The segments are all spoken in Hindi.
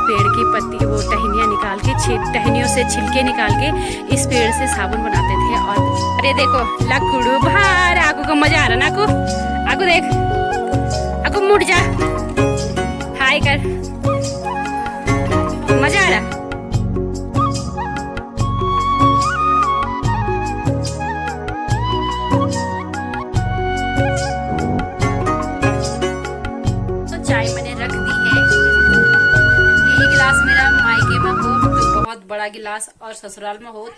पेड़ की पत्ती वो टहनियाँ निकाल के टहनियों से छिलके निकाल के इस पेड़ से साबुन बनाते थे। और अरे देखो लकुड़ू बाहर आगू को मजा आ रहा ना, आगू देख, आगू मुड़ जा, हाय कर, मजा आ रहा। चाय मैंने रख दी है। ये गिलास मेरा मायके में हो तो बहुत बड़ा गिलास और ससुराल में हो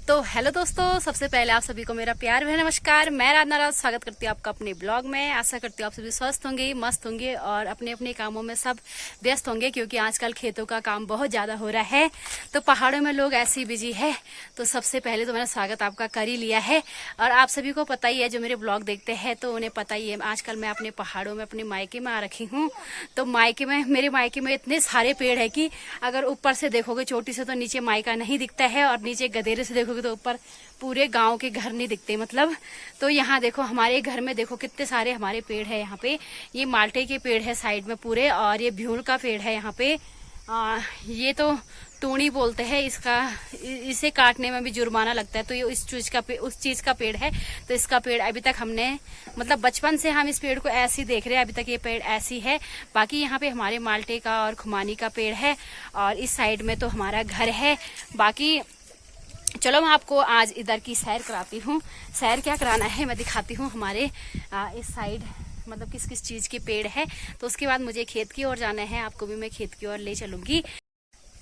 तो हेलो दोस्तों, सबसे पहले आप सभी को मेरा प्यार भरा नमस्कार। मैं राधना राज स्वागत करती हूँ आपका अपने ब्लॉग में। आशा करती हूँ आप सभी स्वस्थ होंगे, मस्त होंगे और अपने अपने कामों में सब व्यस्त होंगे, क्योंकि आजकल खेतों का काम बहुत ज़्यादा हो रहा है। तो पहाड़ों में लोग ऐसे ही बिजी है। तो सबसे पहले तो मैंने स्वागत आपका कर ही लिया है। और आप सभी को पता ही है, जो मेरे ब्लॉग देखते हैं तो उन्हें पता ही है, आजकल मैं अपने पहाड़ों में अपने मायके में आ रखी हूँ। तो मायके में, मेरे मायके में इतने सारे पेड़ है कि अगर ऊपर से देखोगे चोटी से तो नीचे मायका नहीं दिखता है, और नीचे गदेरे से देखोगे तो ऊपर पूरे गांव के घर नहीं दिखते मतलब। तो यहाँ देखो हमारे घर में देखो कितने सारे हमारे पेड़ है यहाँ पे। ये माल्टे के पेड़ है साइड में पूरे, और ये भ्यूल का पेड़ है यहाँ पे। ये तो तूणी बोलते हैं इसका, इसे काटने में भी जुर्माना लगता है। तो ये उस चीज का पेड़ है। तो इसका पेड़ अभी तक हमने मतलब बचपन से हम इस पेड़ को ऐसे ही देख रहे हैं, अभी तक ये पेड़ ऐसी है। बाकी यहाँ पे हमारे माल्टे का और खुमानी का पेड़ है, और इस साइड में तो हमारा घर है। बाकी चलो मैं आपको आज इधर की सैर कराती हूँ। सैर क्या कराना है मैं दिखाती हूँ। हमारे इस साइड मतलब किस किस चीज के पेड़ है। तो उसके बाद मुझे खेत की ओर जाना है, आपको भी मैं खेत की ओर ले चलूंगी।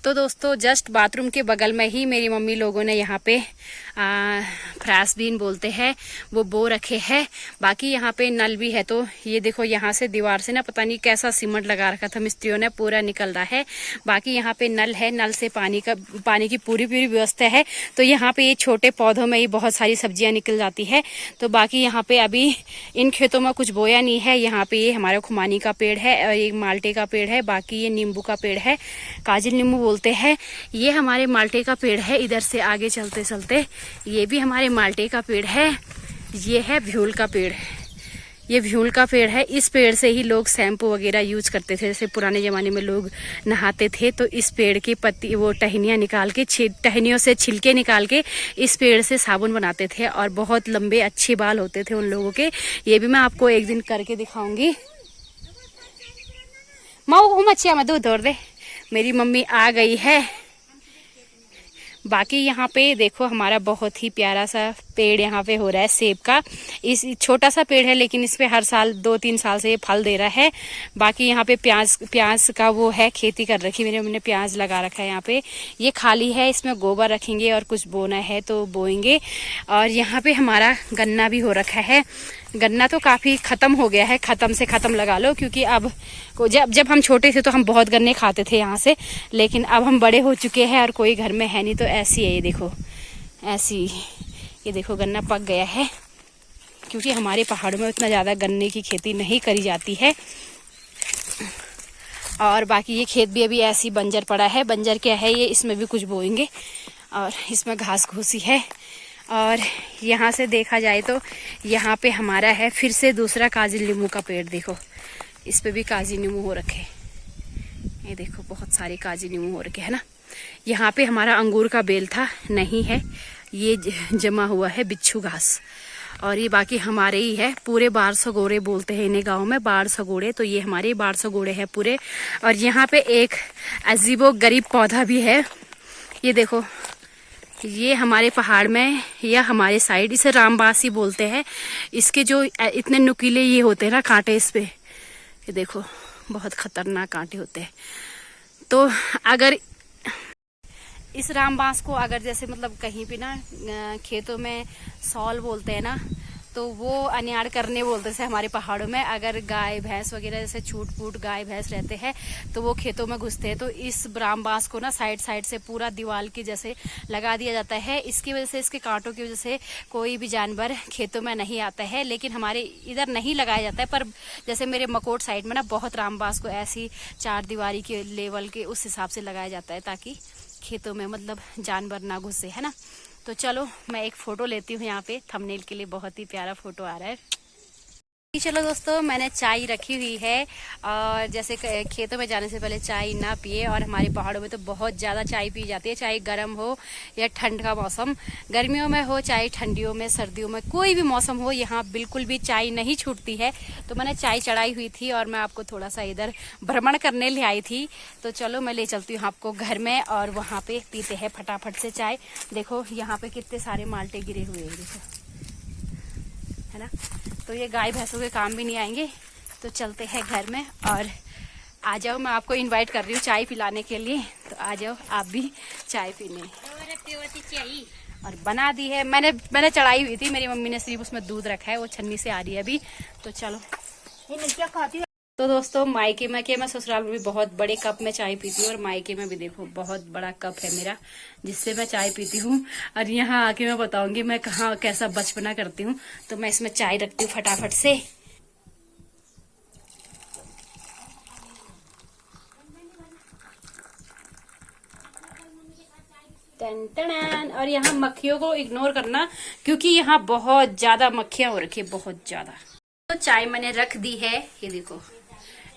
तो दोस्तों जस्ट बाथरूम के बगल में ही मेरी मम्मी लोगों ने यहाँ पे फ्रास बीन बोलते हैं वो बो रखे हैं। बाकी यहाँ पे नल भी है। तो ये देखो यहाँ से दीवार से ना पता नहीं कैसा सीमेंट लगा रखा था मिस्त्रियों ने, पूरा निकल रहा है। बाकी यहाँ पे नल है, नल से पानी की पूरी व्यवस्था है। तो यहाँ पे ये छोटे पौधों में ही बहुत सारी सब्जियां निकल जाती है। तो बाकी यहाँ पे अभी इन खेतों में कुछ बोया नहीं है। यहाँ पे ये हमारा खुमानी का पेड़ है और एक माल्टे का पेड़ है। बाकी ये नींबू का पेड़ है, काजिल नींबू बोलते हैं। ये हमारे माल्टे का पेड़ है। इधर से आगे चलते चलते ये भी हमारे माल्टे का पेड़ है। ये है भ्यूल का पेड़, ये भ्यूल का पेड़ है। इस पेड़ से ही लोग शैम्पू वगैरह यूज करते थे, जैसे पुराने जमाने में लोग नहाते थे। तो इस पेड़ की पत्ती वो टहनियाँ निकाल के टहनियों से छिलके निकाल के इस पेड़ से साबुन बनाते थे, और बहुत लंबे अच्छे बाल होते थे उन लोगों के। ये भी मैं आपको एक दिन करके दिखाऊंगी। माऊ मच्छिया में दूध दौड़ दे, मेरी मम्मी आ गई है। बाकी यहाँ पे देखो हमारा बहुत ही प्यारा सा पेड़ यहाँ पे हो रहा है सेब का। इस छोटा सा पेड़ है, लेकिन इस पे हर साल 2-3 साल से ये फल दे रहा है। बाकी यहाँ पे प्याज का वो है, खेती कर रखी मेरे मम्मी ने, प्याज लगा रखा है यहाँ पे। ये खाली है, इसमें गोबर रखेंगे और कुछ बोना है तो बोएंगे। और यहाँ पे हमारा गन्ना भी हो रखा है। गन्ना तो काफी खत्म हो गया है, खत्म से खत्म लगा लो, क्योंकि अब जब हम छोटे थे तो हम बहुत गन्ने खाते थे यहाँ से। लेकिन अब हम बड़े हो चुके हैं और कोई घर में है नहीं, तो ऐसी है ये देखो, ऐसी ये देखो गन्ना पक गया है। क्योंकि हमारे पहाड़ों में उतना ज़्यादा गन्ने की खेती नहीं करी जाती है। और बाकी ये खेत भी अभी ऐसी बंजर पड़ा है। बंजर क्या है ये, इसमें भी कुछ बोएंगे, और इसमें घास घूसी है। और यहाँ से देखा जाए तो यहाँ पे हमारा है फिर से दूसरा काजी नींबू का पेड़। देखो इस पे भी काजी नींबू हो रखे, ये देखो बहुत सारे काजी नींबू हो रखे है ना। यहाँ पे हमारा अंगूर का बेल था, नहीं है, ये जमा हुआ है बिच्छू घास। और ये बाकी हमारे ही है, पूरे 1200 गोड़े बोलते हैं इन्हें गाँव में, 1200 गोड़े। तो ये हमारे 1200 गोड़े हैं पूरे। और यहाँ पे एक अजीबो गरीब पौधा भी है, ये देखो, ये हमारे पहाड़ में या हमारे साइड इसे रामबासी बोलते हैं। इसके जो इतने नुकीले ये होते हैं ना कांटे इस पे, ये देखो बहुत खतरनाक कांटे होते हैं। तो अगर इस रामबांस को अगर जैसे मतलब कहीं पे ना खेतों में सौल बोलते हैं ना, तो वो अनियाड़ करने बोलते हैं हमारे पहाड़ों में। अगर गाय भैंस वगैरह जैसे छूट फूट गाय भैंस रहते हैं तो वो खेतों में घुसते हैं। तो इस रामबांस को ना साइड से पूरा दीवार की जैसे लगा दिया जाता है। इसकी वजह से, इसके कांटों की वजह से कोई भी जानवर खेतों में नहीं आता है। लेकिन हमारे इधर नहीं लगाया जाता है, पर जैसे मेरे मकोट साइड में ना बहुत रामबांस को ऐसी 4 दीवारी के लेवल के उस हिसाब से लगाया जाता है, ताकि खेतों में मतलब जानवर ना घुसे, है ना। तो चलो मैं एक फ़ोटो लेती हूँ यहाँ पे थंबनेल के लिए, बहुत ही प्यारा फ़ोटो आ रहा है। चलो दोस्तों, मैंने चाय रखी हुई है। और जैसे खेतों में जाने से पहले चाय ना पिए, और हमारे पहाड़ों में तो बहुत ज़्यादा चाय पी जाती है, चाहे गर्म हो या ठंड का मौसम, गर्मियों में हो चाहे ठंडियों में, सर्दियों में, कोई भी मौसम हो, यहाँ बिल्कुल भी चाय नहीं छूटती है। तो मैंने चाय चढ़ाई हुई थी और मैं आपको थोड़ा सा इधर भ्रमण करने ले आई थी। तो चलो मैं ले चलती हूँ आपको घर में, और वहाँ पे पीते हैं फटाफट से चाय। देखो यहाँ पे कितने सारे माल्टे गिरे हुए हैं, देखो, है ना। तो ये गाय भैंसों के काम भी नहीं आएंगे। तो चलते हैं घर में, और आ जाओ, मैं आपको इनवाइट कर रही हूँ चाय पिलाने के लिए। तो आ जाओ आप भी चाय पीने। और बना दी है मैंने चढ़ाई हुई थी, मेरी मम्मी ने सिर्फ उसमें दूध रखा है, वो छन्नी से आ रही है अभी। तो चलो। तो दोस्तों, मायके में मैं ससुराल में भी बहुत बड़े कप में चाय पीती हूँ, और मायके में भी देखो बहुत बड़ा कप है मेरा, जिससे मैं चाय पीती हूँ। और यहाँ आके मैं बताऊंगी मैं कहाँ कैसा बचपना करती हूँ। तो मैं इसमें चाय रखती हूँ फटाफट से। टन टन। और यहाँ मक्खियों को इग्नोर करना, क्योंकि यहाँ बहुत ज्यादा मक्खियां हो रखी है, बहुत ज्यादा। तो चाय मैंने रख दी है, ये देखो।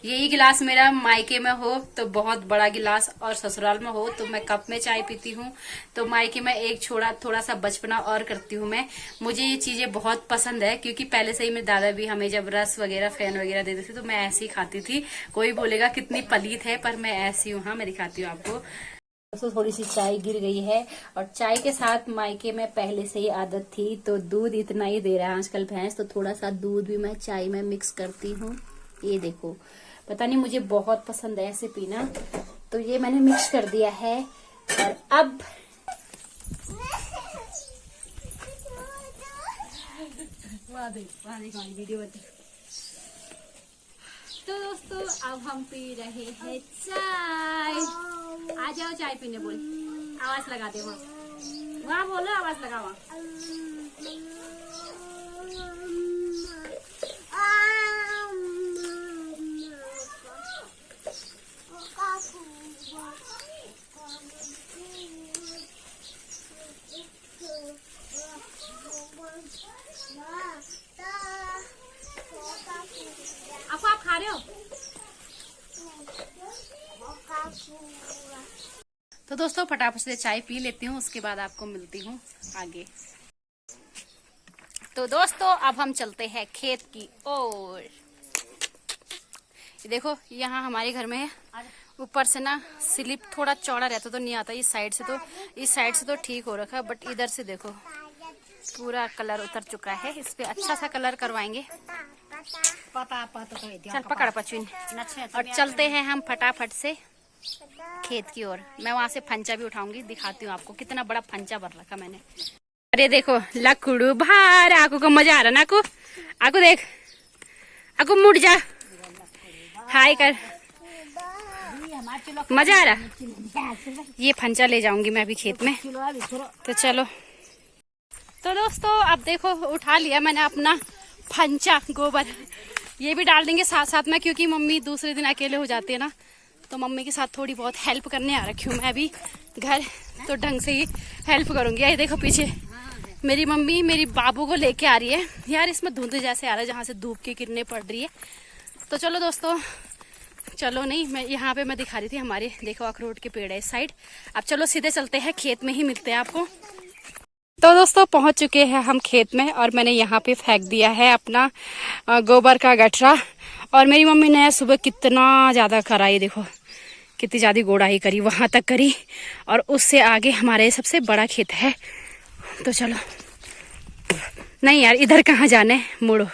यही गिलास मेरा मायके में हो तो बहुत बड़ा गिलास, और ससुराल में हो तो मैं कप में चाय पीती हूँ। तो मायके में एक थोड़ा सा बचपना और करती हूँ मैं। मुझे ये चीजें बहुत पसंद है, क्योंकि पहले से ही मेरे दादा भी हमें जब रस वगैरह फैन वगैरह देते थे तो मैं ऐसी खाती थी। कोई बोलेगा कितनी पलीत है, पर मैं ऐसी हूँ। हाँ, मैं दिखाती हूँ आपको। तो थोड़ी सी चाय गिर गई है, और चाय के साथ मायके में पहले से ही आदत थी, तो दूध इतना ही दे रहा है आजकल भैंस, तो थोड़ा सा दूध भी मैं चाय में मिक्स करती हूँ। ये देखो, पता नहीं मुझे बहुत पसंद है ऐसे पीना। तो ये मैंने मिक्स कर दिया है, और अब वीडियो। तो दोस्तों, अब हम पी रहे हैं चाय। आ जाओ चाय पीने, बोल, आवाज लगा दे, वहाँ बोलो, आवाज लगा वहाँ। आप खा रहे हो? तो दोस्तों, फटाफट से चाय पी लेती हूँ, उसके बाद आपको मिलती हूँ आगे। तो दोस्तों, अब हम चलते हैं खेत की ओर। देखो, यहाँ हमारे घर में ऊपर से ना स्लिप थोड़ा चौड़ा रहता तो नहीं आता, इस साइड से तो ठीक हो रखा है, बट इधर से देखो पूरा कलर उतर चुका है। इस पे अच्छा सा कलर करवाएंगे। चल पकड़ पचुन, और चलते हैं हम फटाफट से खेत की ओर। मैं वहां से फंचा भी उठाऊंगी, दिखाती हूँ आपको कितना बड़ा फंचा भर रखा मैंने। अरे देखो, लकड़ू भार, आकू को मजा आ रहा ना, आकू देख, आकू मुड़ जा, हाय कर, मजा आ रहा। ये फंचा ले जाऊंगी मैं अभी खेत में। तो चलो। तो दोस्तों, अब देखो, उठा लिया मैंने अपना फंचा, गोबर। ये भी डाल देंगे साथ साथ में, क्योंकि मम्मी दूसरे दिन अकेले हो जाती है ना, तो मम्मी के साथ थोड़ी बहुत हेल्प करने आ रखी हूँ मैं अभी घर। तो ढंग से ही हेल्प करूंगी। ये देखो पीछे मेरी मम्मी मेरी बाबू को लेके आ रही है। यार, इसमें धुंध जैसे आ रहा है जहाँ से धूप की किरणें पड़ रही है। तो चलो दोस्तों, चलो नहीं, मैं यहाँ पे मैं दिखा रही थी हमारे, देखो अखरोट के पेड़ है इस साइड। अब चलो सीधे चलते हैं, खेत में ही मिलते हैं आपको। तो दोस्तों, पहुंच चुके हैं हम खेत में, और मैंने यहाँ पे फेंक दिया है अपना गोबर का गठरा। और मेरी मम्मी ने सुबह कितना ज्यादा करा, ये देखो कितनी ज्यादा गोड़ाई करी, वहां तक करी, और उससे आगे हमारे सबसे बड़ा खेत है। तो चलो, नहीं यार, इधर कहाँ जाने, मुड़ो।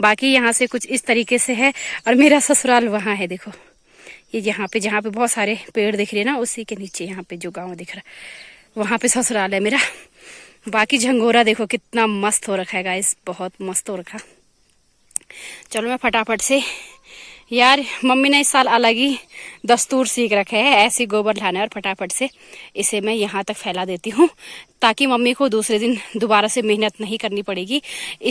बाकी यहाँ से कुछ इस तरीके से है, और मेरा ससुराल वहाँ है। देखो, ये यहाँ पे जहाँ पे बहुत सारे पेड़ दिख रहे हैं ना, उसी के नीचे यहाँ पे जो गाँव दिख रहा है, वहाँ पे ससुराल है मेरा। बाकी झंगोरा देखो कितना मस्त हो रखा है गाइस, बहुत मस्त हो रखा। चलो मैं फटाफट से, यार मम्मी ने इस साल अलग ही दस्तूर सीख रखे है, ऐसे गोबर लाना है, और फटाफट से इसे मैं यहाँ तक फैला देती हूँ, ताकि मम्मी को दूसरे दिन दोबारा से मेहनत नहीं करनी पड़ेगी।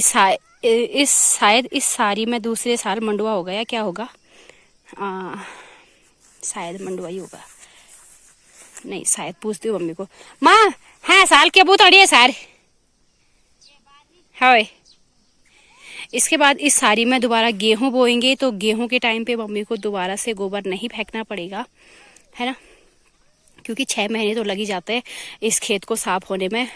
शायद इस सारी में दूसरे साल मंडुआ होगा या क्या होगा, शायद मंडुआ ही होगा, नहीं शायद, पूछती हूँ मम्मी को। माँ, हाँ साल के बहुत अड़िए सार, हाय इसके बाद इस सारी में दोबारा गेहूं बोएंगे, तो गेहूं के टाइम पे मम्मी को दोबारा से गोबर नहीं फेंकना पड़ेगा, है ना, क्योंकि 6 महीने तो लग ही जाते हैं इस खेत को साफ होने में।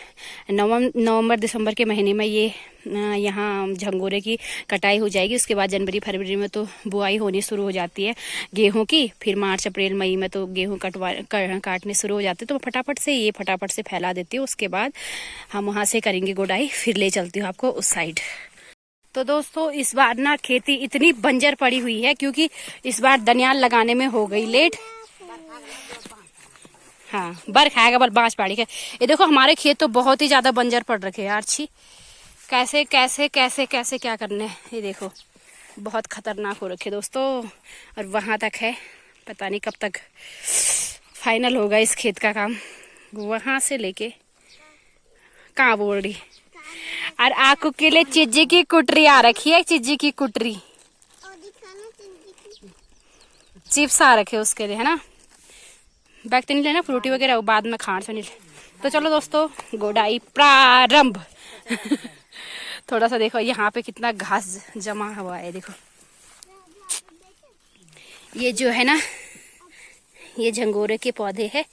नवंबर दिसंबर के महीने में ये यहाँ झंगोरे की कटाई हो जाएगी। उसके बाद जनवरी फरवरी में तो बुआई होनी शुरू हो जाती है गेहूं की। फिर मार्च अप्रैल मई में तो गेहूं काटने शुरू हो जाते हैं। तो फटाफट से फैला देती हूँ। उसके बाद हम वहाँ से करेंगे गुड़ाई। फिर ले चलती हूँ आपको उस साइड। तो दोस्तों इस बार ना खेती इतनी बंजर पड़ी हुई है क्योंकि इस बार दनियाल लगाने में हो गई लेट। हाँ, बर खाएगा बल बांस पाड़ी के। ये देखो हमारे खेत तो बहुत ही ज्यादा बंजर पड़ रखे हैं यार। छी, कैसे कैसे कैसे कैसे क्या करने हैं, ये देखो बहुत खतरनाक हो रखे दोस्तों। और वहां तक है, पता नहीं कब तक फाइनल होगा इस खेत का काम। वहां से लेके कहाँ बोल रही। और आकू के लिए चिज्जी की कुटरी आ रखी है, चिज्जी की कुटरी, चिप्स आ रखे उसके लिए, है ना। बैग तो नहीं लेना, फ्रूटी वगैरह वो बाद में खान से नहीं ले। तो चलो दोस्तों गुड़ाई प्रारंभ। थोड़ा सा देखो यहाँ पे कितना घास जमा हुआ है, देखो ये जो है ना, ये झंगोरे के पौधे हैं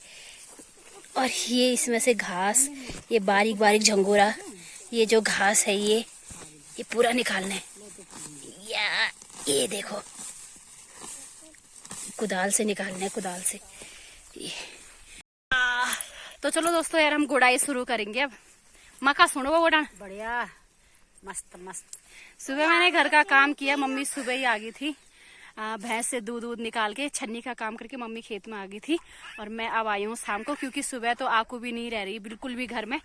और ये इसमें से घास, ये बारीक बारीक झंगोरा, ये जो घास है ये पूरा निकालना है। या ये देखो कुदाल से निकालना है, कुदाल से। तो चलो दोस्तों यार हम गुड़ाई शुरू करेंगे अब। मक्का सुनो वो गोड़ा बढ़िया, मस्त मस्त। सुबह मैंने घर का काम किया, मम्मी सुबह ही आ गई थी भैंस से दूध निकाल के, छन्नी का काम करके मम्मी खेत में आ गई थी। और मैं अब आई हूँ शाम को, क्योंकि सुबह तो आकू भी नहीं रह रही बिल्कुल भी घर में,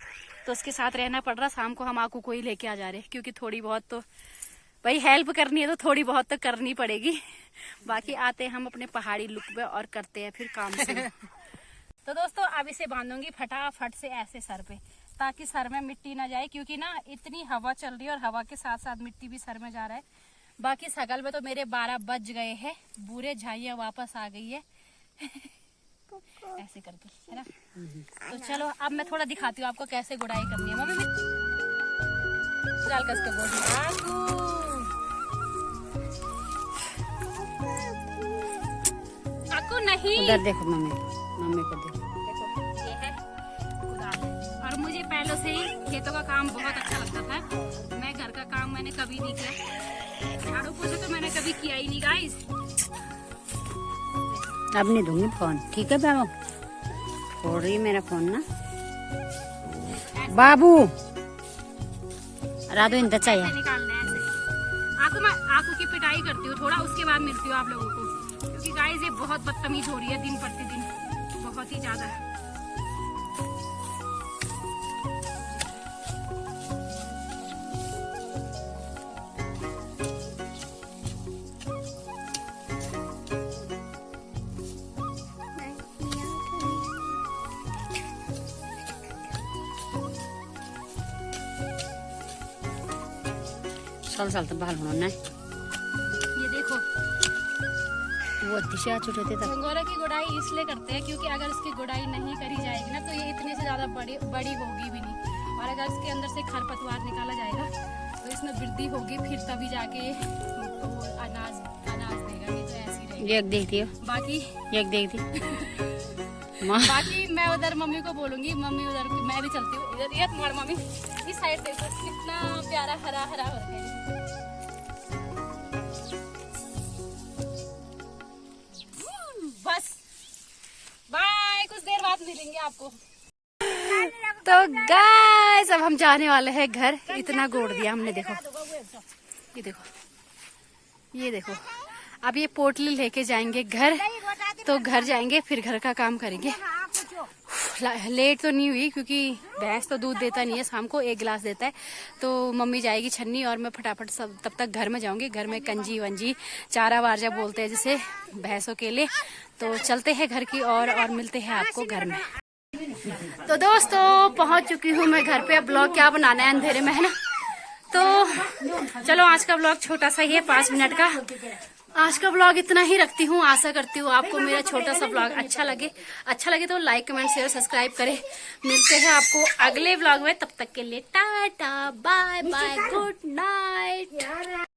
तो उसके साथ रहना पड़ रहा। शाम को हम आकू को ही लेके आ जा रहे, क्योंकि थोड़ी बहुत तो भाई हेल्प करनी है, तो थोड़ी बहुत तो करनी पड़ेगी। बाकी आते हैं हम अपने पहाड़ी लुक पे और करते हैं फिर काम से। तो दोस्तों अब इसे बांधूंगी फटाफट से ऐसे सर पे, ताकि सर में मिट्टी ना जाए, क्योंकि ना इतनी हवा चल रही है और हवा के साथ साथ मिट्टी भी सर में जा रहा है। बाकी सगल में तो मेरे 12 बज गए हैं, बूढ़े झाइयाँ वापस आ गई है। ऐसे करके, है ना। तो चलो अब मैं थोड़ा दिखाती हूँ आपको कैसे गुड़ाई करनी है। मम्मी कस के बोल नहीं, उधर देखो मम्मी, मम्मी को देखो। देखो ये है कुदाल। और मुझे पहले से ही खेतों का काम बहुत अच्छा लगता था। मैं घर का काम मैंने कभी नहीं किया, झाड़ू पोछा तो मैंने कभी किया ही नहीं गाइस। अब नहीं दूंगी फोन, ठीक है बाबू, छोड़ रही मेरा फोन ना बाबू। राधो इंत चाहिए निकालना है ऐसे। मैं आकू की पिटाई करती हूँ थोड़ा, उसके बाद मिलती हूँ आप लोगों को, क्योंकि गाइस ये बहुत बदतमीज हो रही है दिन प्रतिदिन, बहुत ही ज्यादा। साल तो बाल होना है। ये देखो वो दिशा छोटे थे तब। झंगोरा की गुड़ाई इसलिए करते हैं क्योंकि अगर इसकी गुड़ाई नहीं करी जाएगी ना, तो ये इतने से ज्यादा बड़ी होगी भी नहीं। और अगर इसके अंदर से खरपतवार निकाला जाएगा तो इसमें वृद्धि होगी, फिर तभी जाके तो अनाज देगा, नहीं तो ऐसी रहेगी। एक देखती हो, बाकी एक देखती। बाकी मैं उधर मम्मी को बोलूंगी, मम्मी उधर, मैं भी चलती हूँ इधर। ये तुम्हारा मम्मी इस साइड देखो कितना प्यारा हरा हरा हो रहा है। बस बाय, कुछ देर बाद मिलेंगे आपको। तो गाइस अब हम जाने वाले हैं घर। इतना गोड़ दिया हमने, देखो ये देखो, ये देखो। अब ये पोटली लेके जाएंगे घर, तो घर जाएंगे फिर घर का काम करेंगे। लेट तो नहीं हुई क्योंकि भैंस तो दूध देता नहीं है, शाम को 1 गिलास देता है। तो मम्मी जाएगी छन्नी और मैं फटाफट सब तब तक घर में जाऊंगी। घर में कंजी वंजी चारा वारजा बोलते हैं जिसे भैंसों के लिए। तो चलते हैं घर की और मिलते हैं आपको घर में। तो दोस्तों पहुंच चुकी हूँ मैं घर पे। अब ब्लॉग क्या बनाना है अंधेरे में, है ना। तो चलो आज का ब्लॉग छोटा सा ही है, 5 मिनट का। आज का ब्लॉग इतना ही रखती हूँ। आशा करती हूँ आपको मेरा छोटा सा ब्लॉग अच्छा लगे तो लाइक कमेंट शेयर सब्सक्राइब करें। मिलते हैं आपको अगले ब्लॉग में, तब तक के लिए tata bye bye good night.